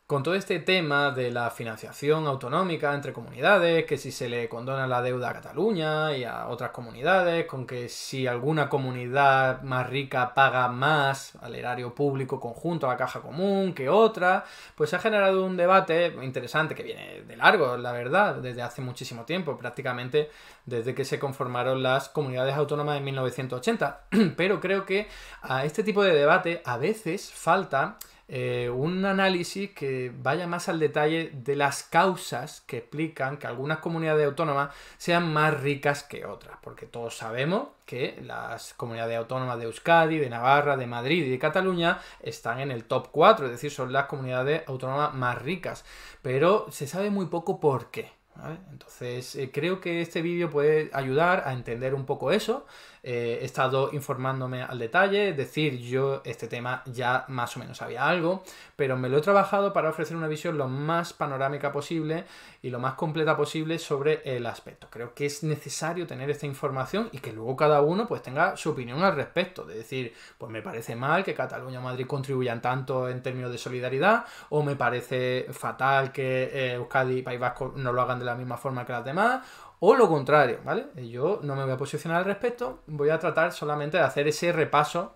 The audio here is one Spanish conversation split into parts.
Con todo este tema de la financiación autonómica entre comunidades, que si se le condona la deuda a Cataluña y a otras comunidades, con que si alguna comunidad más rica paga más al erario público conjunto, a la caja común, que otra, pues se ha generado un debate interesante que viene de largo, la verdad, desde hace muchísimo tiempo, prácticamente desde que se conformaron las comunidades autónomas en 1980. Pero creo que a este tipo de debate a veces falta un análisis que vaya más al detalle de las causas que explican que algunas comunidades autónomas sean más ricas que otras, porque todos sabemos que las comunidades autónomas de Euskadi, de Navarra, de Madrid y de Cataluña están en el top 4, es decir, son las comunidades autónomas más ricas, pero se sabe muy poco por qué, ¿vale? Entonces creo que este vídeo puede ayudar a entender un poco eso. He estado informándome al detalle, es decir, yo este tema ya más o menos sabía algo, pero me lo he trabajado para ofrecer una visión lo más panorámica posible y lo más completa posible sobre el aspecto. Creo que es necesario tener esta información y que luego cada uno pues tenga su opinión al respecto, de decir, pues me parece mal que Cataluña o Madrid contribuyan tanto en términos de solidaridad, o me parece fatal que Euskadi y País Vasco no lo hagan de la misma forma que las demás, o lo contrario, ¿vale? Yo no me voy a posicionar al respecto, voy a tratar solamente de hacer ese repaso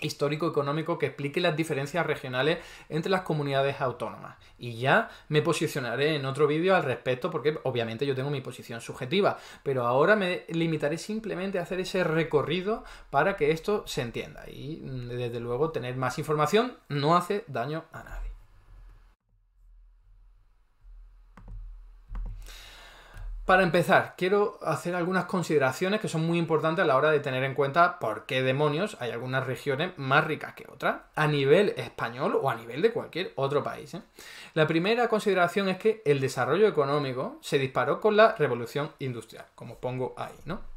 histórico-económico que explique las diferencias regionales entre las comunidades autónomas. Y ya me posicionaré en otro vídeo al respecto porque obviamente yo tengo mi posición subjetiva, pero ahora me limitaré simplemente a hacer ese recorrido para que esto se entienda. Y desde luego tener más información no hace daño a nadie. Para empezar, quiero hacer algunas consideraciones que son muy importantes a la hora de tener en cuenta por qué demonios hay algunas regiones más ricas que otras, a nivel español o a nivel de cualquier otro país, ¿eh? La primera consideración es que el desarrollo económico se disparó con la revolución industrial, como pongo ahí, ¿no?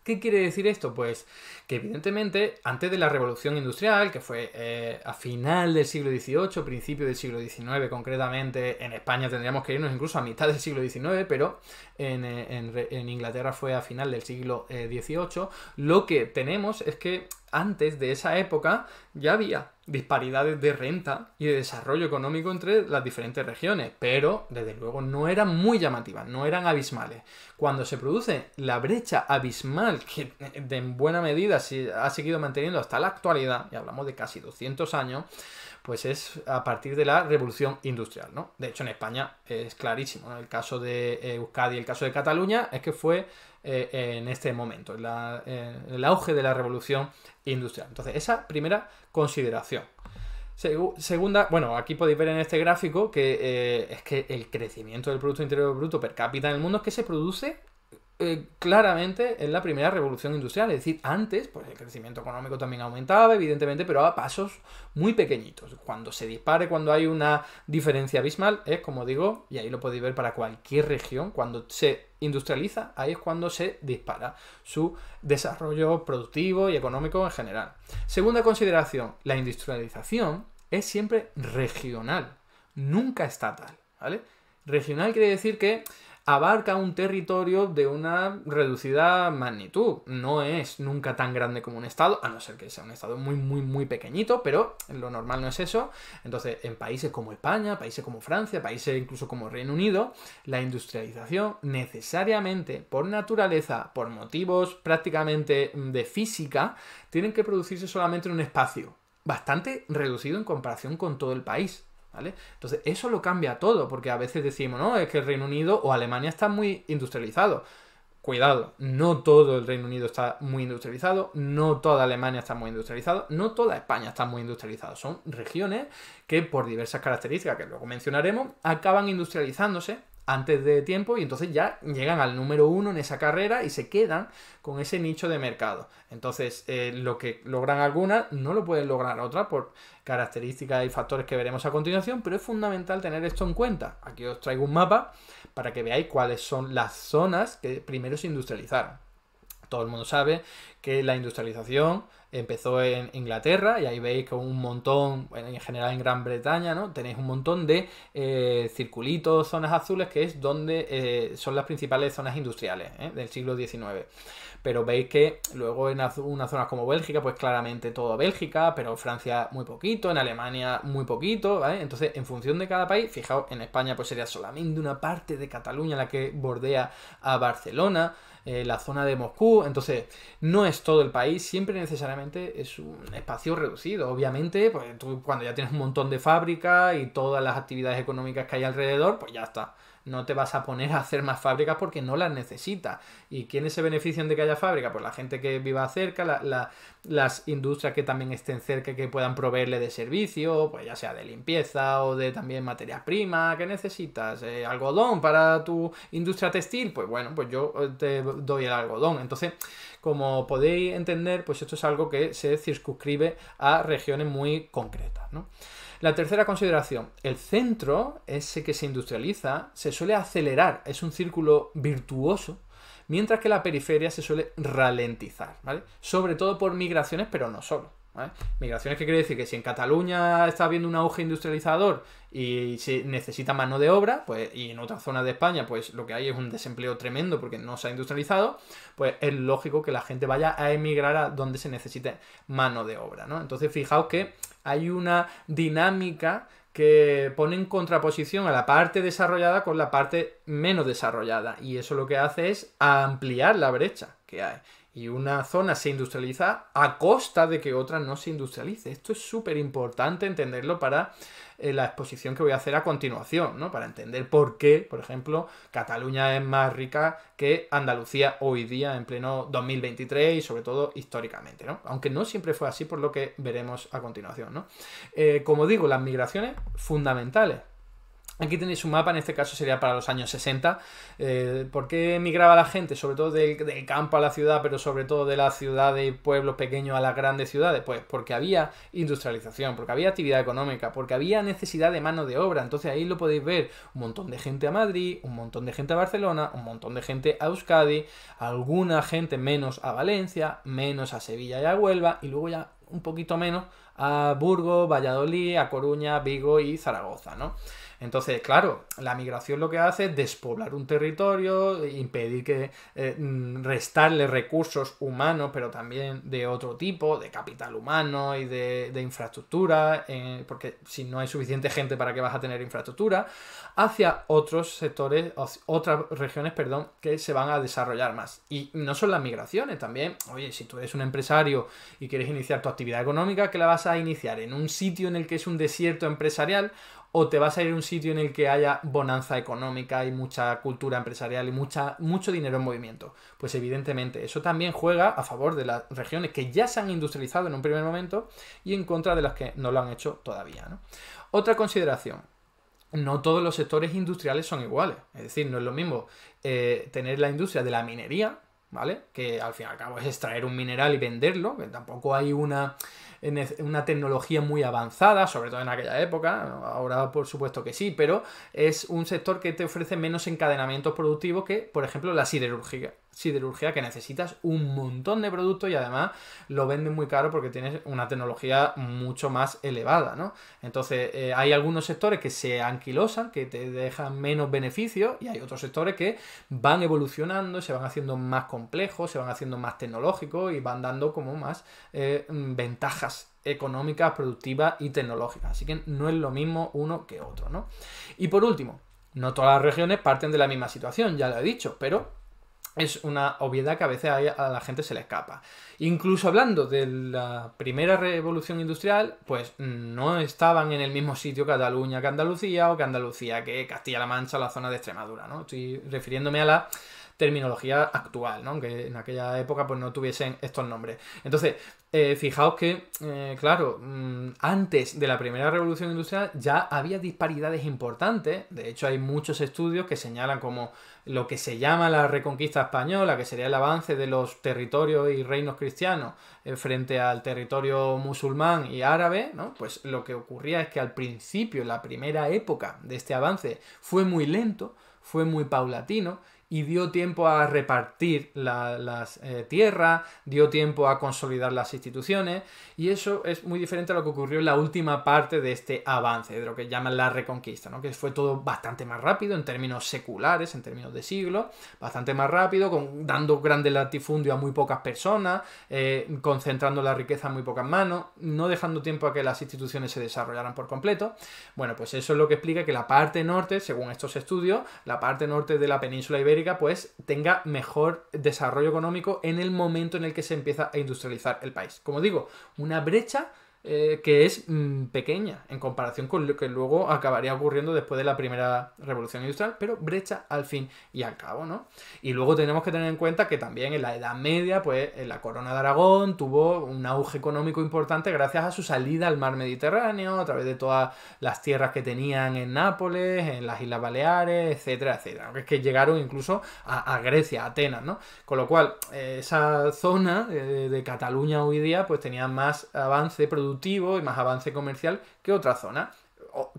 ¿Qué quiere decir esto? Pues que evidentemente antes de la revolución industrial, que fue a final del siglo XVIII, principio del siglo XIX concretamente, en España tendríamos que irnos incluso a mitad del siglo XIX, pero en Inglaterra fue a final del siglo XVIII, lo que tenemos es que antes de esa época ya había disparidades de renta y de desarrollo económico entre las diferentes regiones, pero desde luego no eran muy llamativas, no eran abismales. Cuando se produce la brecha abismal, que en buena medida se ha seguido manteniendo hasta la actualidad, y hablamos de casi 200 años, pues es a partir de la revolución industrial, ¿no? De hecho, en España es clarísimo, ¿no? El caso de Euskadi y el caso de Cataluña es que fue en este momento, el auge de la revolución industrial. Entonces, esa primera consideración. Segunda, bueno, aquí podéis ver en este gráfico que es que el crecimiento del Producto Interior Bruto per cápita en el mundo es que se produce claramente en la primera revolución industrial, es decir, antes pues el crecimiento económico también aumentaba, evidentemente, pero a pasos muy pequeñitos. Cuando se dispare, cuando hay una diferencia abismal, es como digo, y ahí lo podéis ver para cualquier región, cuando se industrializa, ahí es cuando se dispara su desarrollo productivo y económico en general. Segunda consideración, la industrialización es siempre regional, nunca estatal, ¿vale? Regional quiere decir que abarca un territorio de una reducida magnitud. No es nunca tan grande como un estado, a no ser que sea un estado muy pequeñito, pero lo normal no es eso. Entonces, en países como España, países como Francia, países incluso como Reino Unido, la industrialización necesariamente, por naturaleza, por motivos prácticamente de física, tienen que producirse solamente en un espacio bastante reducido en comparación con todo el país, ¿vale? Entonces eso lo cambia todo, porque a veces decimos, no, es que el Reino Unido o Alemania está muy industrializado. Cuidado, no todo el Reino Unido está muy industrializado, no toda Alemania está muy industrializado, no toda España está muy industrializada. Son regiones que por diversas características que luego mencionaremos acaban industrializándose antes de tiempo y entonces ya llegan al número 1 en esa carrera y se quedan con ese nicho de mercado. Entonces lo que logran algunas no lo pueden lograr otras por características y factores que veremos a continuación, pero es fundamental tener esto en cuenta. Aquí os traigo un mapa para que veáis cuáles son las zonas que primero se industrializaron. Todo el mundo sabe que la industrialización empezó en Inglaterra y ahí veis que un montón, bueno, en general en Gran Bretaña, ¿no? Tenéis un montón de circulitos, zonas azules, que es donde son las principales zonas industriales del siglo XIX. Pero veis que luego en unas zonas como Bélgica, pues claramente todo Bélgica, pero Francia muy poquito, en Alemania muy poquito, ¿vale? Entonces, en función de cada país, fijaos, en España pues sería solamente una parte de Cataluña la que bordea a Barcelona, la zona de Moscú, entonces no es todo el país, siempre necesariamente es un espacio reducido. Obviamente, pues tú cuando ya tienes un montón de fábricas y todas las actividades económicas que hay alrededor, pues ya está. No te vas a poner a hacer más fábricas porque no las necesitas. ¿Y quiénes se benefician de que haya fábricas? Pues la gente que viva cerca, las industrias que también estén cerca y que puedan proveerle de servicio, pues ya sea de limpieza o de también materias primas. ¿Qué necesitas? ¿Algodón para tu industria textil? Pues bueno, pues yo te doy el algodón. Entonces, como podéis entender, pues esto es algo que se circunscribe a regiones muy concretas, ¿no? La tercera consideración, el centro, ese que se industrializa, se suele acelerar, es un círculo virtuoso, mientras que la periferia se suele ralentizar, ¿vale? Sobre todo por migraciones, pero no solo, ¿vale? Migraciones que quiere decir que si en Cataluña está habiendo un auge industrializador y se necesita mano de obra, pues, y en otras zonas de España, pues lo que hay es un desempleo tremendo porque no se ha industrializado, pues es lógico que la gente vaya a emigrar a donde se necesite mano de obra, ¿no? Entonces, fijaos que hay una dinámica que pone en contraposición a la parte desarrollada con la parte menos desarrollada, y eso lo que hace es ampliar la brecha que hay. Y una zona se industrializa a costa de que otra no se industrialice. Esto es súper importante entenderlo para la exposición que voy a hacer a continuación, ¿no? Para entender por qué, por ejemplo, Cataluña es más rica que Andalucía hoy día en pleno 2023 y sobre todo históricamente, ¿no? Aunque no siempre fue así, por lo que veremos a continuación, ¿no? Como digo, las migraciones fundamentales. Aquí tenéis un mapa, en este caso sería para los años 60. ¿Por qué migraba la gente? Sobre todo del campo a la ciudad, pero sobre todo de las ciudades y pueblos pequeños a las grandes ciudades. Pues porque había industrialización, porque había actividad económica, porque había necesidad de mano de obra. Entonces ahí lo podéis ver, un montón de gente a Madrid, un montón de gente a Barcelona, un montón de gente a Euskadi, alguna gente menos a Valencia, menos a Sevilla y a Huelva, y luego ya un poquito menos a Burgos, Valladolid, a Coruña, Vigo y Zaragoza, ¿no? Entonces, claro, la migración lo que hace es despoblar un territorio, impedir que restarle recursos humanos, pero también de otro tipo, de capital humano y de infraestructura, porque si no hay suficiente gente, ¿para qué vas a tener infraestructura? Hacia otros sectores, otras regiones, perdón, que se van a desarrollar más. Y no son las migraciones, también, oye, si tú eres un empresario y quieres iniciar tu actividad económica, ¿qué la vas a iniciar? ¿En un sitio en el que es un desierto empresarial? ¿O te vas a ir a un sitio en el que haya bonanza económica y mucha cultura empresarial y mucho dinero en movimiento? Pues evidentemente eso también juega a favor de las regiones que ya se han industrializado en un primer momento y en contra de las que no lo han hecho todavía, ¿no? Otra consideración. No todos los sectores industriales son iguales. Es decir, no es lo mismo tener la industria de la minería, ¿vale? Que al fin y al cabo es extraer un mineral y venderlo, que tampoco hay una tecnología muy avanzada, sobre todo en aquella época, ahora por supuesto que sí, pero es un sector que te ofrece menos encadenamientos productivos que, por ejemplo, la siderurgia, que necesitas un montón de productos y además lo venden muy caro porque tienes una tecnología mucho más elevada, ¿no? Entonces hay algunos sectores que se anquilosan, que te dejan menos beneficios, y hay otros sectores que van evolucionando, se van haciendo más complejos, se van haciendo más tecnológicos y van dando como más ventajas económicas, productivas y tecnológicas. Así que no es lo mismo uno que otro, ¿no? Y por último, no todas las regiones parten de la misma situación, ya lo he dicho, pero es una obviedad que a veces a la gente se le escapa. Incluso hablando de la primera revolución industrial, pues no estaban en el mismo sitio Cataluña que Andalucía, o que Andalucía que Castilla-La Mancha, la zona de Extremadura, ¿no? Estoy refiriéndome a la terminología actual, ¿no? Que en aquella época pues no tuviesen estos nombres. Entonces, fijaos que, claro, antes de la primera revolución industrial ya había disparidades importantes. De hecho, hay muchos estudios que señalan como lo que se llama la reconquista española, que sería el avance de los territorios y reinos cristianos frente al territorio musulmán y árabe, ¿no? Pues lo que ocurría es que al principio, la primera época de este avance, fue muy lento, fue muy paulatino, y dio tiempo a repartir las tierras, dio tiempo a consolidar las instituciones, y eso es muy diferente a lo que ocurrió en la última parte de este avance, de lo que llaman la Reconquista, ¿no? Que fue todo bastante más rápido en términos seculares, en términos de siglos, bastante más rápido, dando grandes latifundios a muy pocas personas, concentrando la riqueza en muy pocas manos, no dejando tiempo a que las instituciones se desarrollaran por completo. Bueno, pues eso es lo que explica que la parte norte, según estos estudios, la parte norte de la península ibérica, pues tenga mejor desarrollo económico en el momento en el que se empieza a industrializar el país. Como digo, una brecha que es pequeña en comparación con lo que luego acabaría ocurriendo después de la primera revolución industrial, pero brecha al fin y al cabo, ¿no? Y luego tenemos que tener en cuenta que también en la Edad Media, pues en la Corona de Aragón tuvo un auge económico importante gracias a su salida al mar Mediterráneo, a través de todas las tierras que tenían en Nápoles, en las Islas Baleares, etcétera, etcétera. Es que llegaron incluso a Grecia, a Atenas, ¿no? Con lo cual, esa zona de Cataluña hoy día, pues tenía más avance productivo y más avance comercial que otra zona.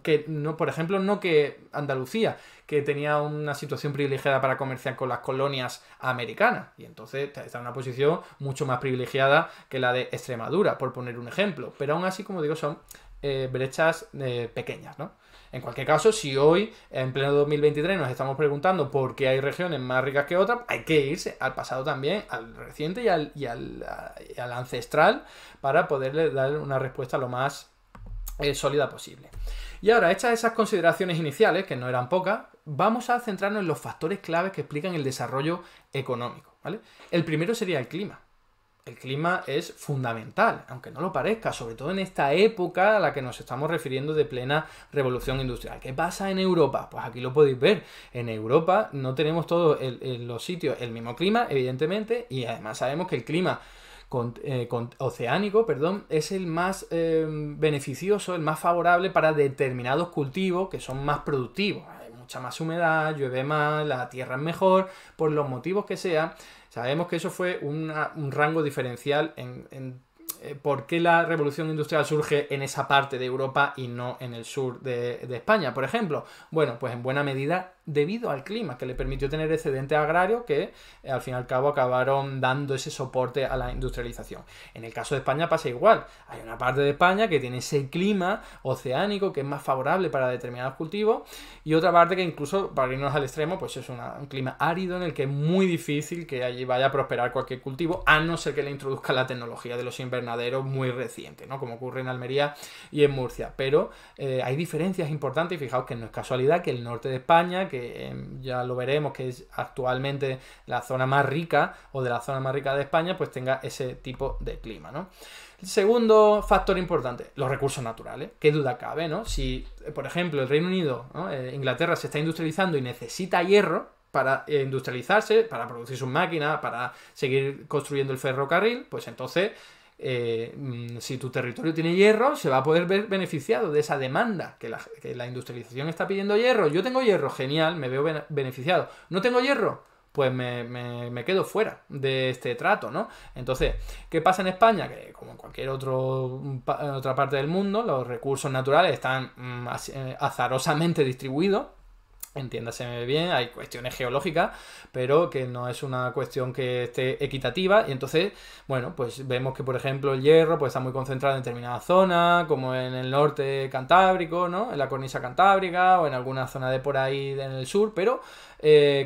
Que no, por ejemplo, no que Andalucía, que tenía una situación privilegiada para comerciar con las colonias americanas, y entonces está en una posición mucho más privilegiada que la de Extremadura, por poner un ejemplo. Pero aún así, como digo, son brechas pequeñas, ¿no? En cualquier caso, si hoy, en pleno 2023, nos estamos preguntando por qué hay regiones más ricas que otras, hay que irse al pasado también, al reciente y al ancestral, para poderle dar una respuesta lo más sólida posible. Y ahora, hechas esas consideraciones iniciales, que no eran pocas, vamos a centrarnos en los factores claves que explican el desarrollo económico, ¿vale? El primero sería el clima. El clima es fundamental, aunque no lo parezca, sobre todo en esta época a la que nos estamos refiriendo de plena revolución industrial. ¿Qué pasa en Europa? Pues aquí lo podéis ver. En Europa no tenemos todos en los sitios el mismo clima, evidentemente, y además sabemos que el clima oceánico, perdón, es el más beneficioso, el más favorable para determinados cultivos que son más productivos. Hay mucha más humedad, llueve más, la tierra es mejor, por los motivos que sean. Sabemos que eso fue un rango diferencial en por qué la revolución industrial surge en esa parte de Europa y no en el sur de España, por ejemplo. Bueno, pues en buena medida debido al clima, que le permitió tener excedentes agrarios que al fin y al cabo acabaron dando ese soporte a la industrialización. En el caso de España pasa igual. Hay una parte de España que tiene ese clima oceánico que es más favorable para determinados cultivos, y otra parte que incluso, para irnos al extremo, pues es un clima árido en el que es muy difícil que allí vaya a prosperar cualquier cultivo, a no ser que le introduzca la tecnología de los invernaderos muy reciente, ¿no? Como ocurre en Almería y en Murcia. Pero hay diferencias importantes, y fijaos que no es casualidad que el norte de España, que ya lo veremos, que es actualmente la zona más rica o de la zona más rica de España, pues tenga ese tipo de clima, ¿no? El segundo factor importante, los recursos naturales. Qué duda cabe, ¿no? Si, por ejemplo, el Reino Unido, ¿no? Inglaterra se está industrializando y necesita hierro para industrializarse, para producir sus máquinas, para seguir construyendo el ferrocarril, pues entonces si tu territorio tiene hierro, se va a poder ver beneficiado de esa demanda, que la industrialización está pidiendo hierro. Yo tengo hierro, genial, me veo beneficiado. ¿No tengo hierro? Pues me quedo fuera de este trato, ¿no? Entonces, ¿qué pasa en España? Que como en cualquier otra parte del mundo, los recursos naturales están azarosamente distribuidos. Entiéndase bien, hay cuestiones geológicas, pero que no es una cuestión que esté equitativa, y entonces, bueno, pues vemos que, por ejemplo, el hierro pues está muy concentrado en determinadas zonas, como en el norte cantábrico, ¿no? En la cornisa cantábrica, o en alguna zona de por ahí en el sur, pero,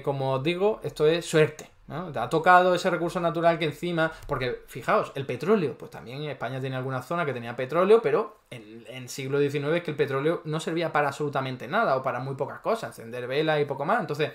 como os digo, esto es suerte, ¿no? Te ha tocado ese recurso natural que encima, porque fijaos, el petróleo, pues también en España tenía alguna zona que tenía petróleo, pero en siglo XIX es que el petróleo no servía para absolutamente nada, o para muy pocas cosas, encender velas y poco más. Entonces,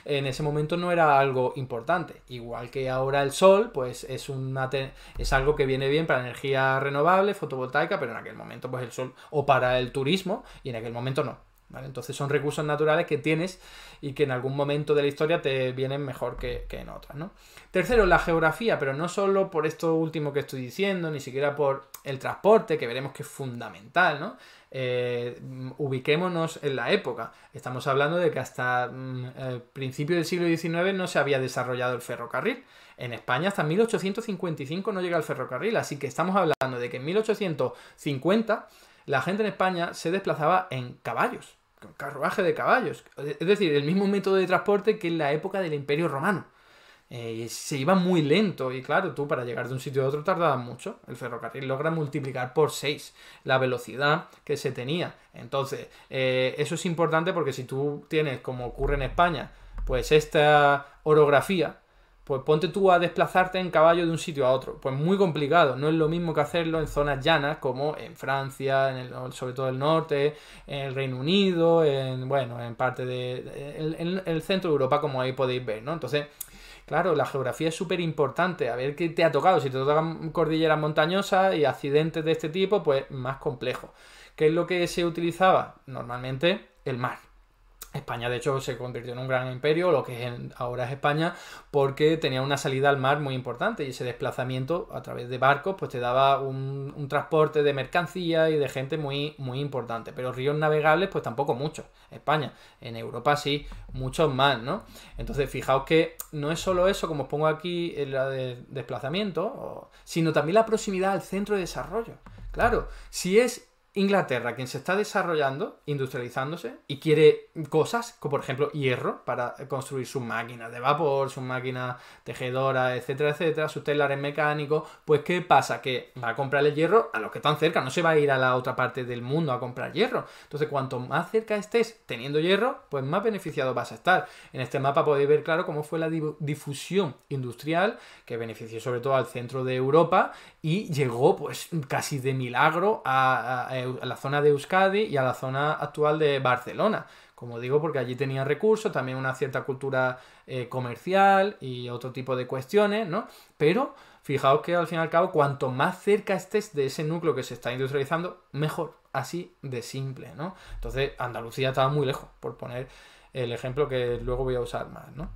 en ese momento no era algo importante. Igual que ahora el sol, pues es algo que viene bien para energía renovable, fotovoltaica, pero en aquel momento, pues el sol, o para el turismo, y en aquel momento no. ¿Vale? Entonces son recursos naturales que tienes y que en algún momento de la historia te vienen mejor que en otras, ¿no? Tercero, la geografía, pero no solo por esto último que estoy diciendo, ni siquiera por el transporte, que veremos que es fundamental, ¿no? Ubiquémonos en la época. Estamos hablando de que hasta el principio del siglo XIX no se había desarrollado el ferrocarril. En España hasta 1855 no llega el ferrocarril, así que estamos hablando de que en 1850 la gente en España se desplazaba en caballos. con carruaje de caballos. Es decir, el mismo método de transporte que en la época del Imperio Romano. Se iba muy lento y claro, tú para llegar de un sitio a otro tardabas mucho. El ferrocarril logra multiplicar por 6 la velocidad que se tenía. Entonces, eso es importante porque si tú tienes, como ocurre en España, pues esta orografía, pues ponte tú a desplazarte en caballo de un sitio a otro. Pues muy complicado. No es lo mismo que hacerlo en zonas llanas como en Francia, sobre todo el norte, en el Reino Unido, en parte en el centro de Europa, como ahí podéis ver, ¿no? Entonces, claro, la geografía es súper importante. A ver qué te ha tocado. Si te tocan cordilleras montañosas y accidentes de este tipo, pues más complejo. ¿Qué es lo que se utilizaba? Normalmente el mar. España, de hecho, se convirtió en un gran imperio, lo que ahora es España, porque tenía una salida al mar muy importante y ese desplazamiento a través de barcos pues te daba un transporte de mercancía y de gente muy, muy importante. Pero ríos navegables pues tampoco muchos. España, en Europa sí, muchos más, ¿no? Entonces, fijaos que no es solo eso, como os pongo aquí en la de desplazamiento, sino también la proximidad al centro de desarrollo. Claro, si es Inglaterra, quien se está desarrollando, industrializándose y quiere cosas, como por ejemplo hierro, para construir sus máquinas de vapor, sus máquinas tejedoras, etcétera, etcétera, sus telares mecánicos, pues ¿qué pasa? Que va a comprar el hierro a los que están cerca, no se va a ir a la otra parte del mundo a comprar hierro. Entonces, cuanto más cerca estés teniendo hierro, pues más beneficiado vas a estar. En este mapa podéis ver claro cómo fue la difusión industrial, que benefició sobre todo al centro de Europa y llegó pues casi de milagro a la zona de Euskadi y a la zona actual de Barcelona. Como digo, porque allí tenían recursos, también una cierta cultura comercial y otro tipo de cuestiones, ¿no? Pero fijaos que al fin y al cabo, cuanto más cerca estés de ese núcleo que se está industrializando, mejor. Así de simple, ¿no? Entonces, Andalucía estaba muy lejos, por poner el ejemplo que luego voy a usar más, ¿no?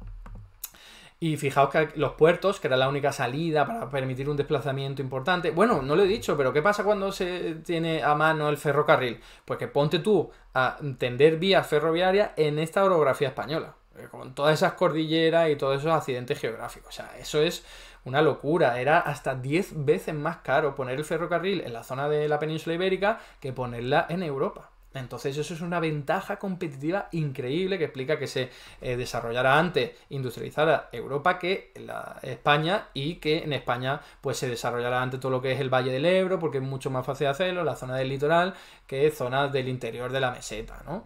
Y fijaos que los puertos, que era la única salida para permitir un desplazamiento importante. Bueno, no lo he dicho, pero ¿qué pasa cuando se tiene a mano el ferrocarril? Pues que ponte tú a tender vías ferroviarias en esta orografía española, con todas esas cordilleras y todos esos accidentes geográficos. O sea, eso es una locura. Era hasta 10 veces más caro poner el ferrocarril en la zona de la península ibérica que ponerla en Europa. Entonces eso es una ventaja competitiva increíble que explica que se desarrollara antes, industrializara Europa que España y que en España pues se desarrollara antes todo lo que es el Valle del Ebro porque es mucho más fácil de hacerlo, la zona del litoral que zonas del interior de la meseta, ¿no?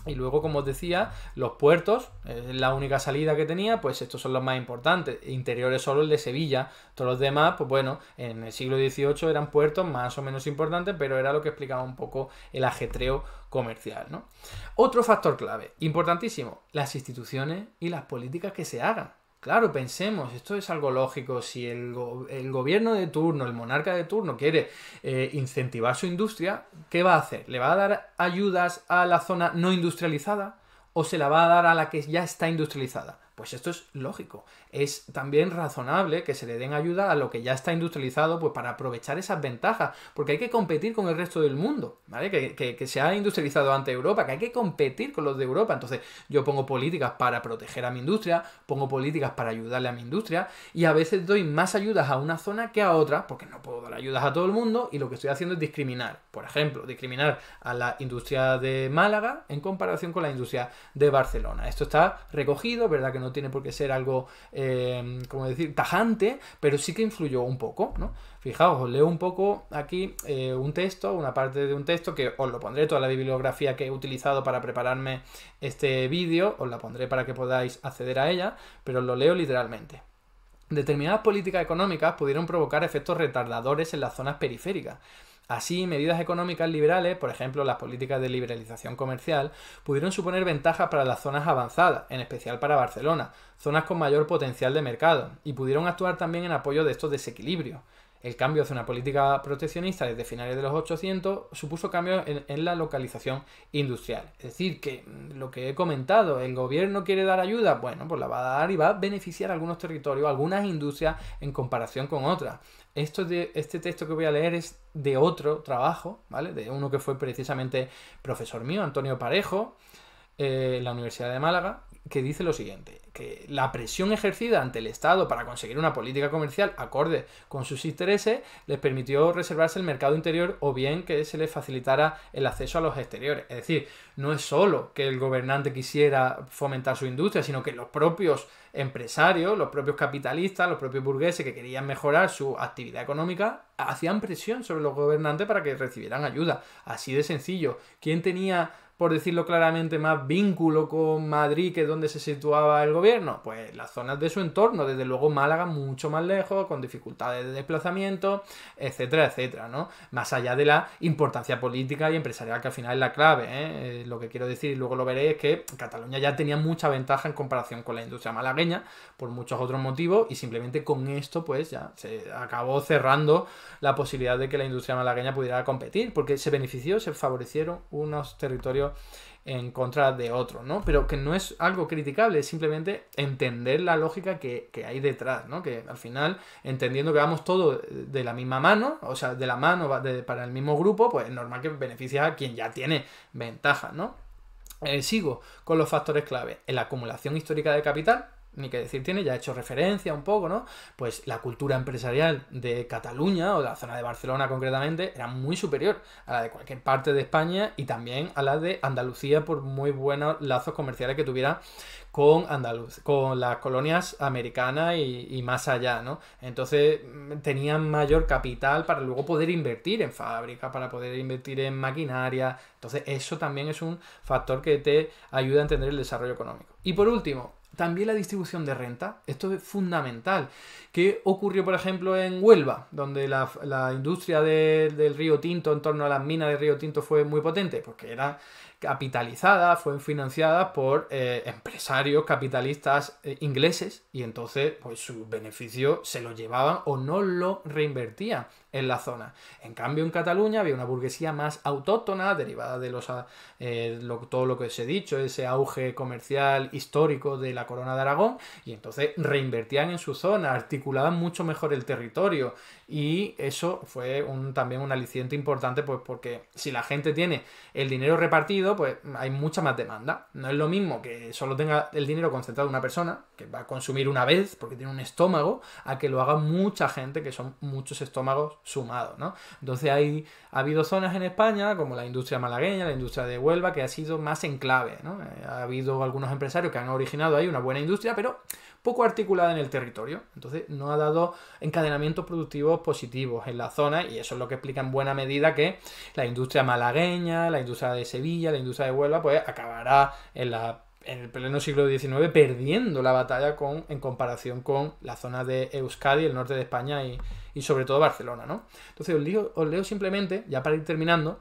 Y luego, como os decía, los puertos, la única salida que tenía, pues estos son los más importantes. Interiores solo el de Sevilla. Todos los demás, pues bueno, en el siglo XVIII eran puertos más o menos importantes, pero era lo que explicaba un poco el ajetreo comercial, ¿no? Otro factor clave, importantísimo, las instituciones y las políticas que se hagan. Claro, pensemos, esto es algo lógico. Si el gobierno de turno, el monarca de turno quiere incentivar su industria, ¿qué va a hacer? ¿Le va a dar ayudas a la zona no industrializada o se la va a dar a la que ya está industrializada? Pues esto es lógico. Es también razonable que se le den ayuda a lo que ya está industrializado, pues para aprovechar esas ventajas, porque hay que competir con el resto del mundo, ¿vale? Que se ha industrializado ante Europa, que hay que competir con los de Europa. Entonces yo pongo políticas para proteger a mi industria, pongo políticas para ayudarle a mi industria y a veces doy más ayudas a una zona que a otra, porque no puedo dar ayudas a todo el mundo y lo que estoy haciendo es discriminar. Por ejemplo, discriminar a la industria de Málaga en comparación con la industria de Barcelona. Esto está recogido, ¿verdad? Que no tiene por qué ser algo, como decir, tajante, pero sí que influyó un poco, ¿no? Fijaos, os leo un poco aquí un texto, una parte de un texto que os lo pondré, toda la bibliografía que he utilizado para prepararme este vídeo, os la pondré para que podáis acceder a ella, pero os lo leo literalmente. Determinadas políticas económicas pudieron provocar efectos retardadores en las zonas periféricas. Así, medidas económicas liberales, por ejemplo las políticas de liberalización comercial, pudieron suponer ventajas para las zonas avanzadas, en especial para Barcelona, zonas con mayor potencial de mercado, y pudieron actuar también en apoyo de estos desequilibrios. El cambio hacia una política proteccionista desde finales de los 800 supuso cambios en la localización industrial. Es decir, que lo que he comentado, el gobierno quiere dar ayuda, bueno, pues la va a dar y va a beneficiar a algunos territorios, algunas industrias en comparación con otras. Este texto que voy a leer es de otro trabajo, ¿vale? De uno que fue precisamente profesor mío, Antonio Parejo, en la Universidad de Málaga, que dice lo siguiente, que la presión ejercida ante el Estado para conseguir una política comercial acorde con sus intereses les permitió reservarse el mercado interior o bien que se les facilitara el acceso a los exteriores. Es decir, no es solo que el gobernante quisiera fomentar su industria, sino que los propios empresarios, los propios capitalistas, los propios burgueses que querían mejorar su actividad económica, hacían presión sobre los gobernantes para que recibieran ayuda. Así de sencillo. ¿Quién tenía, por decirlo claramente, más vínculo con Madrid, que es donde se situaba el gobierno? Pues las zonas de su entorno, desde luego Málaga mucho más lejos, con dificultades de desplazamiento, etcétera, etcétera, ¿no? Más allá de la importancia política y empresarial, que al final es la clave, ¿eh? Lo que quiero decir, y luego lo veréis, es que Cataluña ya tenía mucha ventaja en comparación con la industria malagueña, por muchos otros motivos, y simplemente con esto pues ya se acabó cerrando la posibilidad de que la industria malagueña pudiera competir, porque se benefició, se favorecieron unos territorios en contra de otros, ¿no? Pero que no es algo criticable, es simplemente entender la lógica que hay detrás, ¿no? Que al final, entendiendo que vamos todos de la misma mano, o sea, de la mano para el mismo grupo, pues es normal que beneficia a quien ya tiene ventaja, ¿no? Sigo con los factores clave. En la acumulación histórica de capital, ni que decir tiene, ya he hecho referencia un poco, ¿no? Pues la cultura empresarial de Cataluña, o de la zona de Barcelona concretamente, era muy superior a la de cualquier parte de España y también a la de Andalucía, por muy buenos lazos comerciales que tuviera con con las colonias americanas y más allá, ¿no? Entonces tenían mayor capital para luego poder invertir en fábricas, para poder invertir en maquinaria. Entonces eso también es un factor que te ayuda a entender el desarrollo económico. Y por último, también la distribución de renta. Esto es fundamental. ¿Qué ocurrió, por ejemplo, en Huelva, donde la industria del Río Tinto, en torno a las minas del Río Tinto, fue muy potente? Porque era capitalizada, fue financiada por empresarios capitalistas ingleses, y entonces pues sus beneficios se los llevaban o no lo reinvertían en la zona. En cambio, en Cataluña había una burguesía más autóctona, derivada de todo lo que os he dicho, ese auge comercial histórico de la Corona de Aragón, y entonces reinvertían en su zona, articulaban mucho mejor el territorio, y eso fue también un aliciente importante, pues porque si la gente tiene el dinero repartido, pues hay mucha más demanda. No es lo mismo que solo tenga el dinero concentrado una persona, que va a consumir una vez porque tiene un estómago, a que lo haga mucha gente, que son muchos estómagos sumados, ¿no? Entonces ha habido zonas en España, como la industria malagueña, la industria de Huelva, que ha sido más enclave, ¿no? Ha habido algunos empresarios que han originado ahí una buena industria, pero poco articulada en el territorio. Entonces no ha dado encadenamientos productivos positivos en la zona, y eso es lo que explica en buena medida que la industria malagueña, la industria de Sevilla, la industria de Huelva, pues acabará en el pleno siglo XIX perdiendo la batalla en comparación con la zona de Euskadi, el norte de España y sobre todo Barcelona, ¿no? Entonces os leo simplemente, ya para ir terminando,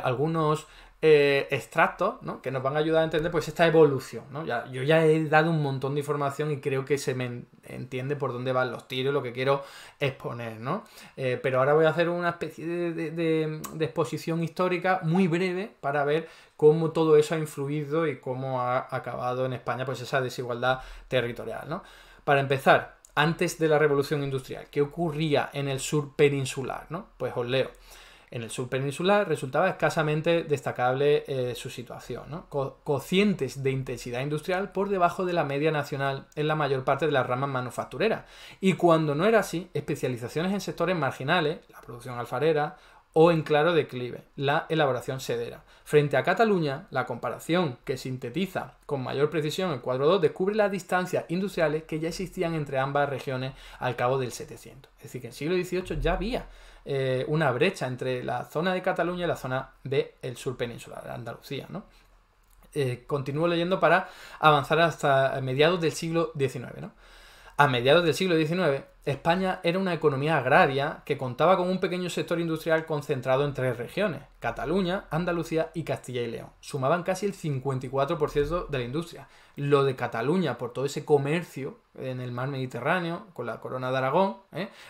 algunos extractos, ¿no? Que nos van a ayudar a entender pues esta evolución, ¿no? Yo ya he dado un montón de información y creo que se me entiende por dónde van los tiros, lo que quiero exponer, ¿no? Pero ahora voy a hacer una especie de exposición histórica muy breve para ver cómo todo eso ha influido y cómo ha acabado en España pues esa desigualdad territorial, ¿no? Para empezar, antes de la Revolución Industrial, ¿qué ocurría en el sur peninsular, ¿no? Pues os leo. En el sur peninsular resultaba escasamente destacable su situación, ¿no? Cocientes de intensidad industrial por debajo de la media nacional en la mayor parte de las ramas manufactureras. Y cuando no era así, especializaciones en sectores marginales, la producción alfarera, o en claro declive, la elaboración sedera. Frente a Cataluña, la comparación que sintetiza con mayor precisión el cuadro 2 descubre las distancias industriales que ya existían entre ambas regiones al cabo del 700. Es decir, que en el siglo XVIII ya había una brecha entre la zona de Cataluña y la zona del sur peninsular, de Andalucía, ¿no? Continúo leyendo para avanzar hasta mediados del siglo XIX, ¿no? A mediados del siglo XIX, España era una economía agraria que contaba con un pequeño sector industrial concentrado en 3 regiones: Cataluña, Andalucía y Castilla y León. Sumaban casi el 54% de la industria. Lo de Cataluña por todo ese comercio en el mar Mediterráneo, con la Corona de Aragón,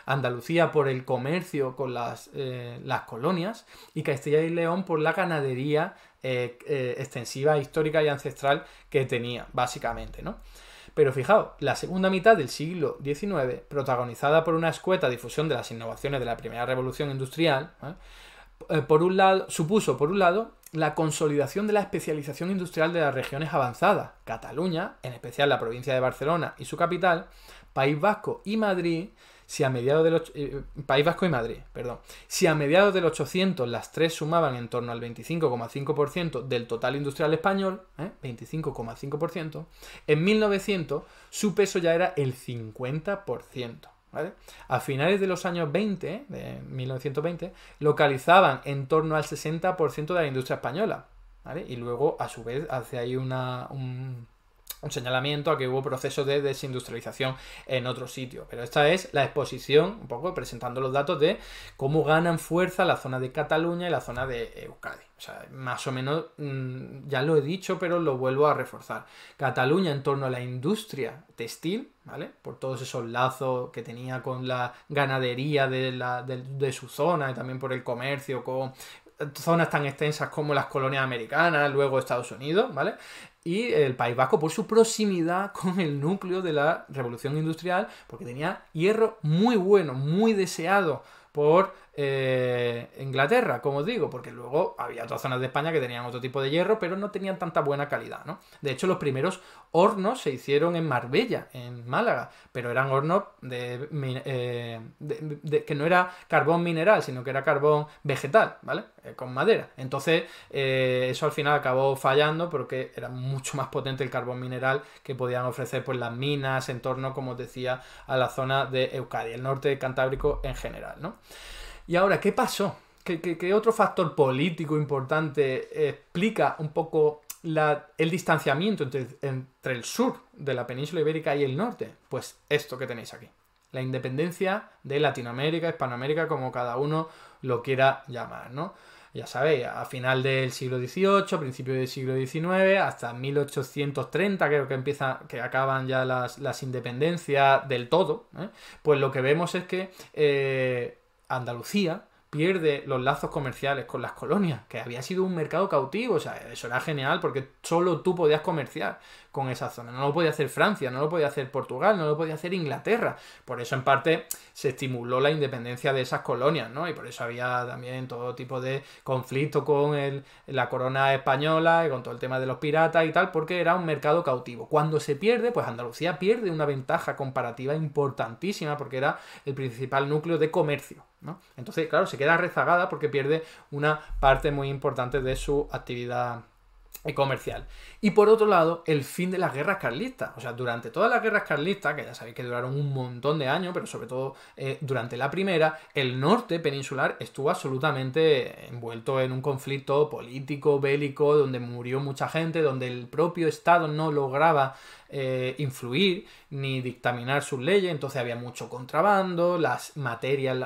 Andalucía por el comercio con las colonias, y Castilla y León por la ganadería extensiva, histórica y ancestral que tenía, básicamente, ¿no? Pero fijaos, la segunda mitad del siglo XIX, protagonizada por una escueta difusión de las innovaciones de la primera revolución industrial, supuso, por un lado, la consolidación de la especialización industrial de las regiones avanzadas, Cataluña, en especial la provincia de Barcelona y su capital, País Vasco y Madrid. Si a mediados del País Vasco y Madrid, perdón. Si a mediados del 800 las tres sumaban en torno al 25,5% del total industrial español, 25,5%, en 1900 su peso ya era el 50%. ¿Vale? A finales de los años 20, de 1920, localizaban en torno al 60% de la industria española. ¿Vale? Y luego, a su vez, hace ahí un señalamiento a que hubo procesos de desindustrialización en otros sitios. Pero esta es la exposición, un poco presentando los datos de cómo ganan fuerza la zona de Cataluña y la zona de Euskadi. O sea, más o menos, ya lo he dicho, pero lo vuelvo a reforzar. Cataluña en torno a la industria textil, ¿vale? Por todos esos lazos que tenía con la ganadería de su zona y también por el comercio con zonas tan extensas como las colonias americanas, luego Estados Unidos, ¿vale? Y el País Vasco por su proximidad con el núcleo de la revolución industrial, porque tenía hierro muy bueno, muy deseado por Inglaterra, como os digo, porque luego había otras zonas de España que tenían otro tipo de hierro, pero no tenían tanta buena calidad, ¿no? De hecho, los primeros hornos se hicieron en Marbella, en Málaga, pero eran hornos que no era carbón mineral, sino que era carbón vegetal, ¿vale? Con madera. Entonces, eso al final acabó fallando porque era mucho más potente el carbón mineral que podían ofrecer pues, las minas en torno, como os decía, a la zona de Euskadi, el norte cantábrico en general, ¿no? Y ahora, ¿qué pasó? ¿Qué otro factor político importante explica un poco el distanciamiento entre el sur de la península ibérica y el norte? Pues esto que tenéis aquí. La independencia de Latinoamérica, Hispanoamérica, como cada uno lo quiera llamar, ¿no? Ya sabéis, a final del siglo XVIII, principio del siglo XIX, hasta 1830 creo que acaban ya las independencias del todo, pues lo que vemos es que Andalucía pierde los lazos comerciales con las colonias, que había sido un mercado cautivo. O sea, eso era genial porque solo tú podías comerciar con esa zona. No lo podía hacer Francia, no lo podía hacer Portugal, no lo podía hacer Inglaterra. Por eso, en parte, se estimuló la independencia de esas colonias, ¿no? Y por eso había también todo tipo de conflicto con la corona española y con todo el tema de los piratas y tal, porque era un mercado cautivo. Cuando se pierde, pues Andalucía pierde una ventaja comparativa importantísima porque era el principal núcleo de comercio, ¿no? Entonces, claro, se queda rezagada porque pierde una parte muy importante de su actividad comercial. Y por otro lado, el fin de las guerras carlistas. O sea, durante todas las guerras carlistas, que ya sabéis que duraron un montón de años, pero sobre todo durante la primera, el norte peninsular estuvo absolutamente envuelto en un conflicto político, bélico, donde murió mucha gente, donde el propio Estado no lograba influir ni dictaminar sus leyes. Entonces había mucho contrabando, las materias,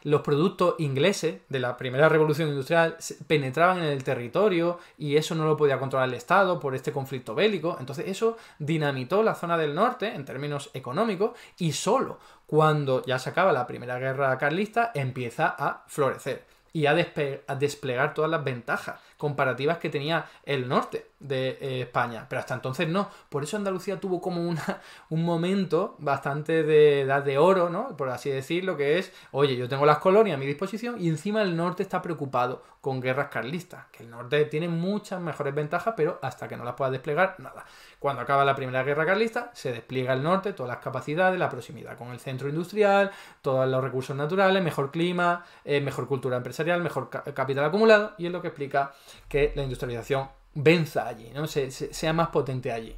los productos ingleses de la primera revolución industrial penetraban en el territorio y eso no lo podía controlar el Estado por este conflicto bélico. Entonces eso dinamitó la zona del norte en términos económicos y solo cuando ya se acaba la primera guerra carlista empieza a florecer y a desplegar todas las ventajas comparativas que tenía el norte de España, pero hasta entonces no. Por eso Andalucía tuvo como un momento bastante de edad de oro, ¿no? Por así decirlo, que es, oye, yo tengo las colonias a mi disposición y encima el norte está preocupado con guerras carlistas, que el norte tiene muchas mejores ventajas, pero hasta que no las pueda desplegar, nada. Cuando acaba la primera guerra carlista, se despliega el norte, todas las capacidades, la proximidad con el centro industrial, todos los recursos naturales, mejor clima, mejor cultura empresarial, mejor capital acumulado, y es lo que explica que la industrialización venza allí, ¿no? Sea más potente allí.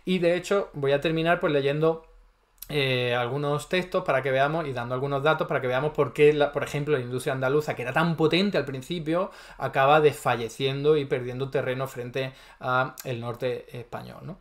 Y de hecho voy a terminar pues leyendo algunos textos para que veamos y dando algunos datos para que veamos por qué, por ejemplo, la industria andaluza, que era tan potente al principio, acaba desfalleciendo y perdiendo terreno frente al norte español, ¿no?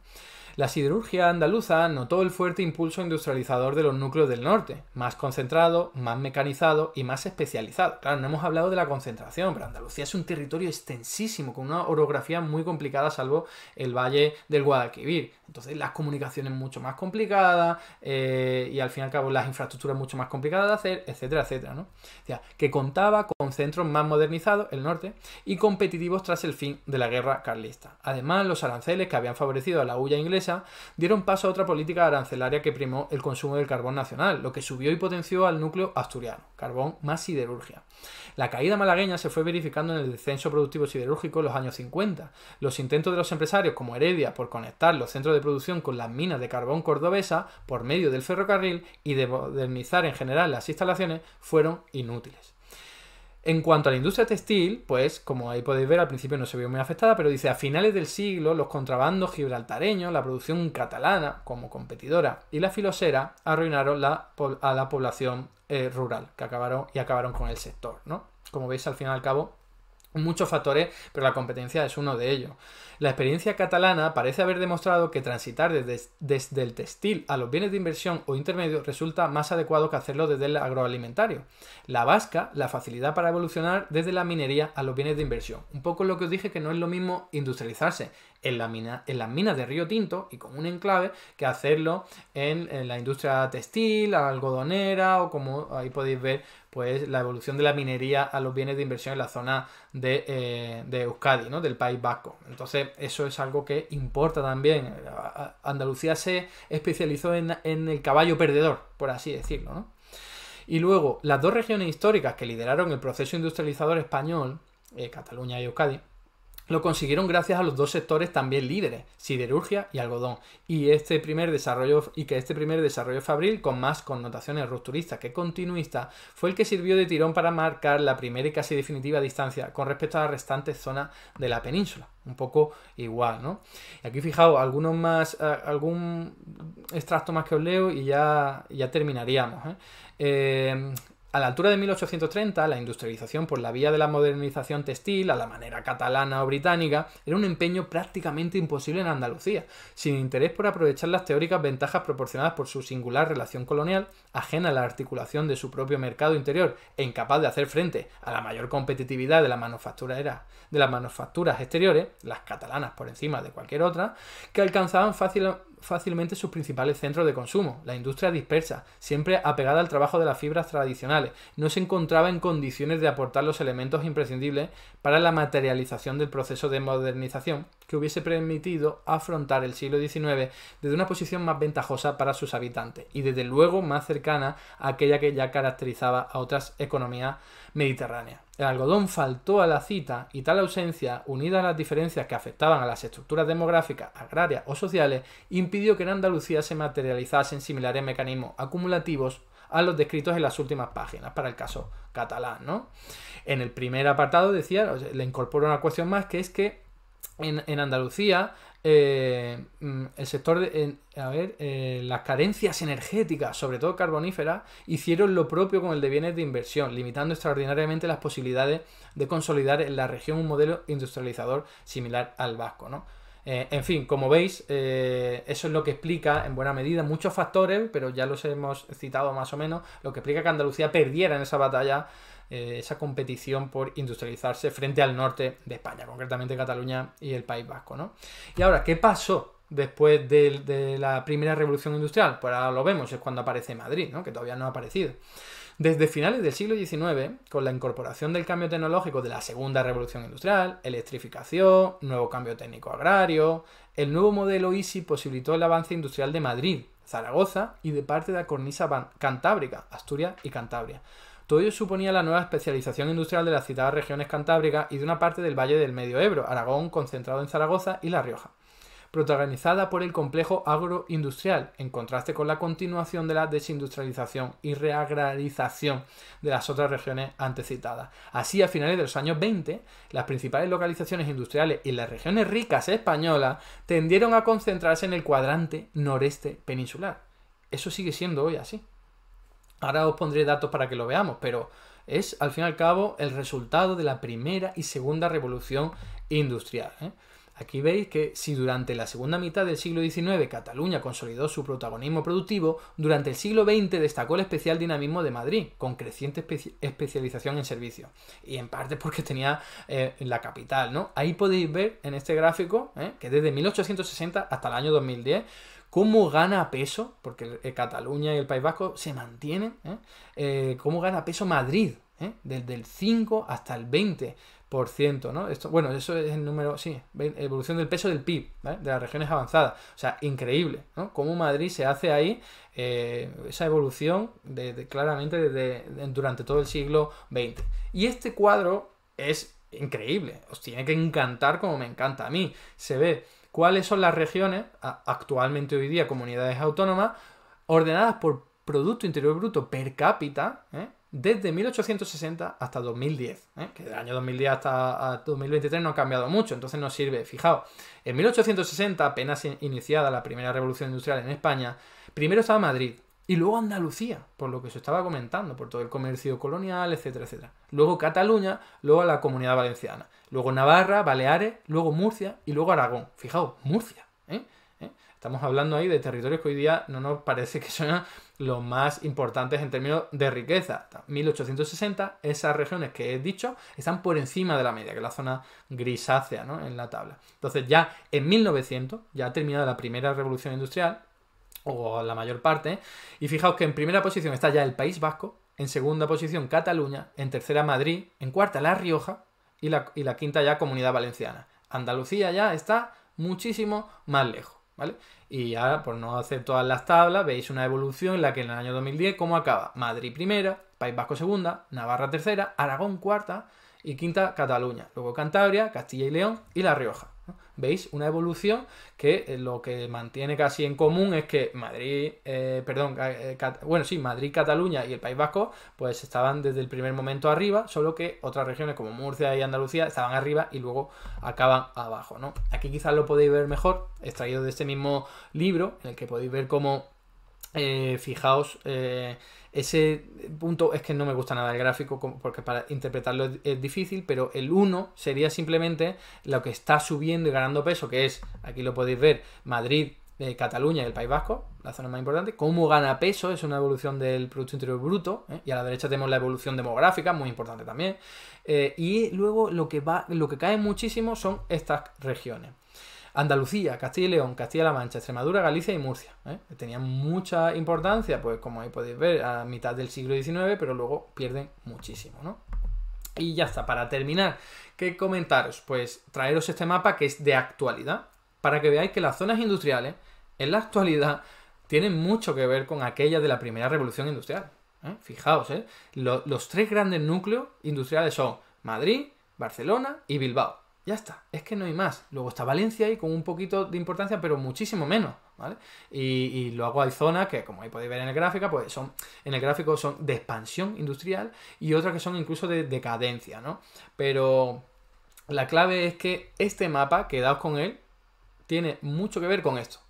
La siderurgia andaluza notó el fuerte impulso industrializador de los núcleos del norte, más concentrado, más mecanizado y más especializado. Claro, no hemos hablado de la concentración, pero Andalucía es un territorio extensísimo, con una orografía muy complicada, salvo el valle del Guadalquivir. Entonces las comunicaciones mucho más complicadas y al fin y al cabo las infraestructuras mucho más complicadas de hacer, etcétera, etcétera, ¿no? O sea, que contaba con centros más modernizados, el norte, y competitivos tras el fin de la guerra carlista. Además, los aranceles que habían favorecido a la hulla inglesa cordobesa, dieron paso a otra política arancelaria que primó el consumo del carbón nacional, lo que subió y potenció al núcleo asturiano, carbón más siderurgia. La caída malagueña se fue verificando en el descenso productivo siderúrgico en los años 50. Los intentos de los empresarios como Heredia por conectar los centros de producción con las minas de carbón cordobesa por medio del ferrocarril y de modernizar en general las instalaciones fueron inútiles. En cuanto a la industria textil, pues como ahí podéis ver, al principio no se vio muy afectada, pero dice, a finales del siglo, los contrabandos gibraltareños, la producción catalana como competidora y la filosera arruinaron a la población rural, que acabaron con el sector, ¿no? Como veis, al fin y al cabo, muchos factores, pero la competencia es uno de ellos. La experiencia catalana parece haber demostrado que transitar desde el textil a los bienes de inversión o intermedios resulta más adecuado que hacerlo desde el agroalimentario. La vasca, la facilidad para evolucionar desde la minería a los bienes de inversión. Un poco lo que os dije, que no es lo mismo industrializarse en las minas de Río Tinto y como un enclave que hacerlo en la industria textil, algodonera o como ahí podéis ver, pues la evolución de la minería a los bienes de inversión en la zona de Euskadi, ¿no? Del País Vasco. Entonces, eso es algo que importa también. Andalucía se especializó en el caballo perdedor, por así decirlo, ¿no? Y luego, las dos regiones históricas que lideraron el proceso industrializador español, Cataluña y Euskadi, lo consiguieron gracias a los dos sectores también líderes, siderurgia y algodón, y que este primer desarrollo fabril, con más connotaciones rupturistas que continuistas, fue el que sirvió de tirón para marcar la primera y casi definitiva distancia con respecto a las restantes zonas de la península. Un poco igual, ¿no? Y aquí fijaos, algún extracto más que os leo y ya terminaríamos, a la altura de 1830, la industrialización por la vía de la modernización textil, a la manera catalana o británica, era un empeño prácticamente imposible en Andalucía, sin interés por aprovechar las teóricas ventajas proporcionadas por su singular relación colonial, ajena a la articulación de su propio mercado interior e incapaz de hacer frente a la mayor competitividad de las manufacturas exteriores, las catalanas por encima de cualquier otra, que alcanzaban fácilmente sus principales centros de consumo. La industria dispersa, siempre apegada al trabajo de las fibras tradicionales, no se encontraba en condiciones de aportar los elementos imprescindibles para la materialización del proceso de modernización que hubiese permitido afrontar el siglo XIX desde una posición más ventajosa para sus habitantes y desde luego más cercana a aquella que ya caracterizaba a otras economías mediterráneas. El algodón faltó a la cita y tal ausencia, unida a las diferencias que afectaban a las estructuras demográficas, agrarias o sociales, impidió que en Andalucía se materializasen similares mecanismos acumulativos a los descritos en las últimas páginas para el caso catalán, ¿no? En el primer apartado decía, le incorporo una cuestión más, que es que en Andalucía el sector las carencias energéticas, sobre todo carboníferas, hicieron lo propio con el de bienes de inversión, limitando extraordinariamente las posibilidades de consolidar en la región un modelo industrializador similar al vasco, ¿no? En fin, como veis, eso es lo que explica en buena medida muchos factores, pero ya los hemos citado más o menos, lo que explica que Andalucía perdiera en esa batalla, esa competición por industrializarse frente al norte de España, concretamente Cataluña y el País Vasco, ¿no? Y ahora, ¿qué pasó después de la primera revolución industrial? Pues ahora lo vemos, es cuando aparece Madrid, ¿no? Que todavía no ha aparecido. Desde finales del siglo XIX, con la incorporación del cambio tecnológico de la segunda revolución industrial, electrificación, nuevo cambio técnico agrario, el nuevo modelo ISI posibilitó el avance industrial de Madrid, Zaragoza y de parte de la cornisa cantábrica, Asturias y Cantabria. Todo ello suponía la nueva especialización industrial de las citadas regiones cantábricas y de una parte del valle del Medio Ebro, Aragón concentrado en Zaragoza y La Rioja, protagonizada por el complejo agroindustrial, en contraste con la continuación de la desindustrialización y reagrarización de las otras regiones antes citadas. Así, a finales de los años 20, las principales localizaciones industriales y las regiones ricas españolas tendieron a concentrarse en el cuadrante noreste peninsular. Eso sigue siendo hoy así. Ahora os pondré datos para que lo veamos, pero es, al fin y al cabo, el resultado de la primera y segunda revolución industrial, ¿eh? Aquí veis que si durante la segunda mitad del siglo XIX Cataluña consolidó su protagonismo productivo, durante el siglo XX destacó el especial dinamismo de Madrid, con creciente especialización en servicios. Y en parte porque tenía la capital, ¿no? Ahí podéis ver en este gráfico que desde 1860 hasta el año 2010 cómo gana peso, porque Cataluña y el País Vasco se mantienen, cómo gana peso Madrid, desde el 5 hasta el 20%. ¿no? Esto, bueno, eso es el número, sí, evolución del peso del PIB, ¿vale? De las regiones avanzadas. O sea, increíble, ¿no? Cómo Madrid se hace ahí esa evolución claramente durante todo el siglo XX. Y este cuadro es increíble, os tiene que encantar como me encanta a mí. Se ve cuáles son las regiones, actualmente hoy día comunidades autónomas, ordenadas por Producto Interior Bruto per cápita, desde 1860 hasta 2010, que del año 2010 hasta 2023 no ha cambiado mucho, entonces nos sirve. Fijaos, en 1860, apenas iniciada la primera revolución industrial en España, primero estaba Madrid y luego Andalucía, por lo que se estaba comentando, por todo el comercio colonial, etcétera, etcétera. Luego Cataluña, luego la Comunidad Valenciana, luego Navarra, Baleares, luego Murcia y luego Aragón. Fijaos, Murcia, Estamos hablando ahí de territorios que hoy día no nos parece que sean los más importantes en términos de riqueza. 1860, esas regiones que he dicho están por encima de la media, que es la zona grisácea, ¿no? En la tabla. Entonces ya en 1900, ya ha terminado la primera revolución industrial, o la mayor parte, y fijaos que en primera posición está ya el País Vasco, en segunda posición Cataluña, en tercera Madrid, en cuarta La Rioja y la quinta ya Comunidad Valenciana. Andalucía ya está muchísimo más lejos, ¿vale? Y ya, por no hacer todas las tablas, veis una evolución en la que en el año 2010, ¿cómo acaba? Madrid primera, País Vasco segunda, Navarra tercera, Aragón cuarta y quinta Cataluña. Luego Cantabria, Castilla y León y La Rioja, ¿no? ¿Veis? Una evolución que lo que mantiene casi en común es que Madrid, Madrid, Cataluña y el País Vasco pues estaban desde el primer momento arriba, solo que otras regiones como Murcia y Andalucía estaban arriba y luego acaban abajo, ¿no? Aquí quizás lo podéis ver mejor, extraído de este mismo libro, en el que podéis ver cómo, fijaos, ese punto, es que no me gusta nada el gráfico porque para interpretarlo es difícil, pero el 1 sería simplemente lo que está subiendo y ganando peso, que es, aquí lo podéis ver, Madrid, Cataluña y el País Vasco, la zona más importante. Cómo gana peso, es una evolución del Producto Interior Bruto, y a la derecha tenemos la evolución demográfica, muy importante también. Y luego lo que cae muchísimo son estas regiones. Andalucía, Castilla y León, Castilla-La Mancha, Extremadura, Galicia y Murcia. Tenían mucha importancia, pues como ahí podéis ver, a mitad del siglo XIX, pero luego pierden muchísimo, ¿no? Y ya está, para terminar, ¿qué comentaros? Pues traeros este mapa que es de actualidad, para que veáis que las zonas industriales, en la actualidad, tienen mucho que ver con aquellas de la primera revolución industrial. Fijaos, los tres grandes núcleos industriales son Madrid, Barcelona y Bilbao. Ya está, es que no hay más. Luego está Valencia ahí con un poquito de importancia, pero muchísimo menos, ¿vale? Y luego hay zonas que, como ahí podéis ver en el gráfico, pues son de expansión industrial y otras que son incluso de decadencia, ¿no? Pero la clave es que este mapa, quedaos con él, tiene mucho que ver con esto,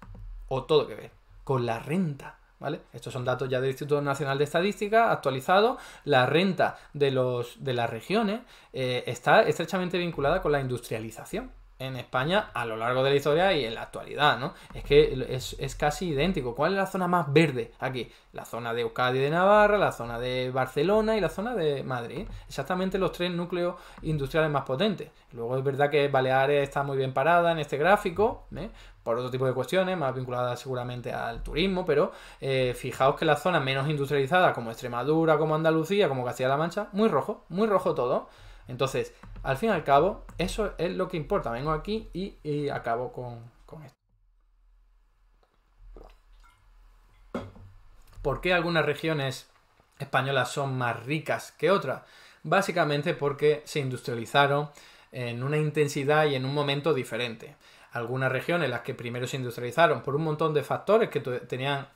o todo que ver, con la renta, ¿vale? Estos son datos ya del Instituto Nacional de Estadística actualizados. La renta de las regiones está estrechamente vinculada con la industrialización en España a lo largo de la historia y en la actualidad, ¿no? Es que es casi idéntico. ¿Cuál es la zona más verde aquí? La zona de Euskadi y de Navarra, la zona de Barcelona y la zona de Madrid. Exactamente los tres núcleos industriales más potentes. Luego es verdad que Baleares está muy bien parada en este gráfico, por otro tipo de cuestiones, más vinculadas seguramente al turismo, pero fijaos que las zonas menos industrializadas, como Extremadura, como Andalucía, como Castilla-La Mancha, muy rojo todo. Entonces, al fin y al cabo, eso es lo que importa. Vengo aquí y acabo con esto. ¿Por qué algunas regiones españolas son más ricas que otras? Básicamente porque se industrializaron en una intensidad y en un momento diferente. Algunas regiones, las que primero se industrializaron por un montón de factores que tenían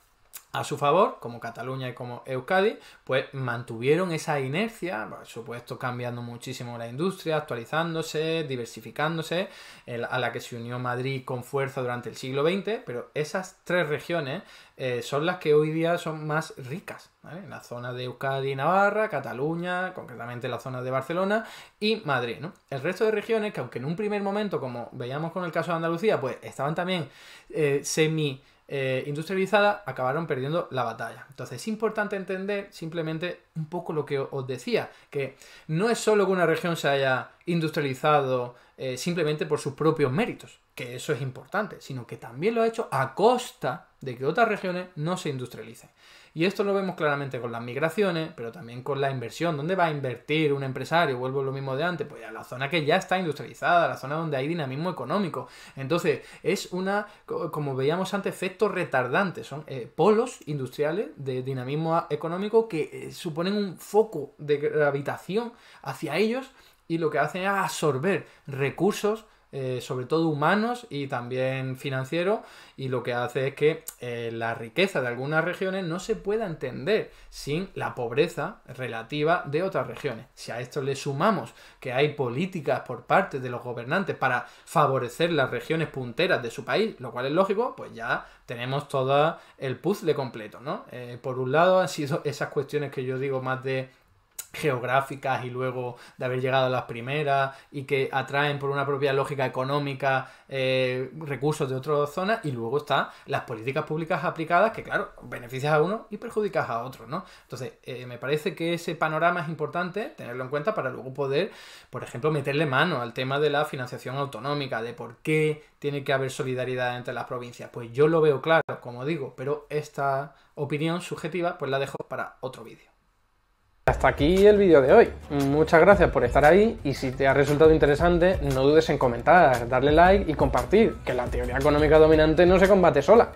a su favor, como Cataluña y como Euskadi, pues mantuvieron esa inercia, por supuesto cambiando muchísimo la industria, actualizándose, diversificándose, a la que se unió Madrid con fuerza durante el siglo XX, pero esas tres regiones son las que hoy día son más ricas, ¿vale? La zona de Euskadi y Navarra, Cataluña, concretamente la zona de Barcelona y Madrid, ¿no? El resto de regiones, que aunque en un primer momento, como veíamos con el caso de Andalucía, pues estaban también industrializada, acabaron perdiendo la batalla. Entonces es importante entender simplemente un poco lo que os decía, que no es solo que una región se haya industrializado simplemente por sus propios méritos, que eso es importante, sino que también lo ha hecho a costa de que otras regiones no se industrialicen. Y esto lo vemos claramente con las migraciones, pero también con la inversión. ¿Dónde va a invertir un empresario? Vuelvo a lo mismo de antes, pues a la zona que ya está industrializada, a la zona donde hay dinamismo económico. Entonces, es como veíamos antes, efecto retardante. Son polos industriales de dinamismo económico que suponen un foco de gravitación hacia ellos y lo que hacen es absorber recursos, sobre todo humanos y también financieros, y lo que hace es que la riqueza de algunas regiones no se pueda entender sin la pobreza relativa de otras regiones. Si a esto le sumamos que hay políticas por parte de los gobernantes para favorecer las regiones punteras de su país, lo cual es lógico, pues ya tenemos todo el puzzle completo, ¿no? Por un lado han sido esas cuestiones que yo digo más de geográficas y luego de haber llegado a las primeras y que atraen por una propia lógica económica recursos de otras zonas, y luego están las políticas públicas aplicadas que, claro, beneficias a uno y perjudicas a otro, ¿no? Entonces, me parece que ese panorama es importante tenerlo en cuenta para luego poder, por ejemplo, meterle mano al tema de la financiación autonómica, de por qué tiene que haber solidaridad entre las provincias. Pues yo lo veo claro, como digo, pero esta opinión subjetiva pues la dejo para otro vídeo. Hasta aquí el vídeo de hoy. Muchas gracias por estar ahí, y si te ha resultado interesante, no dudes en comentar, darle like y compartir, que la teoría económica dominante no se combate sola.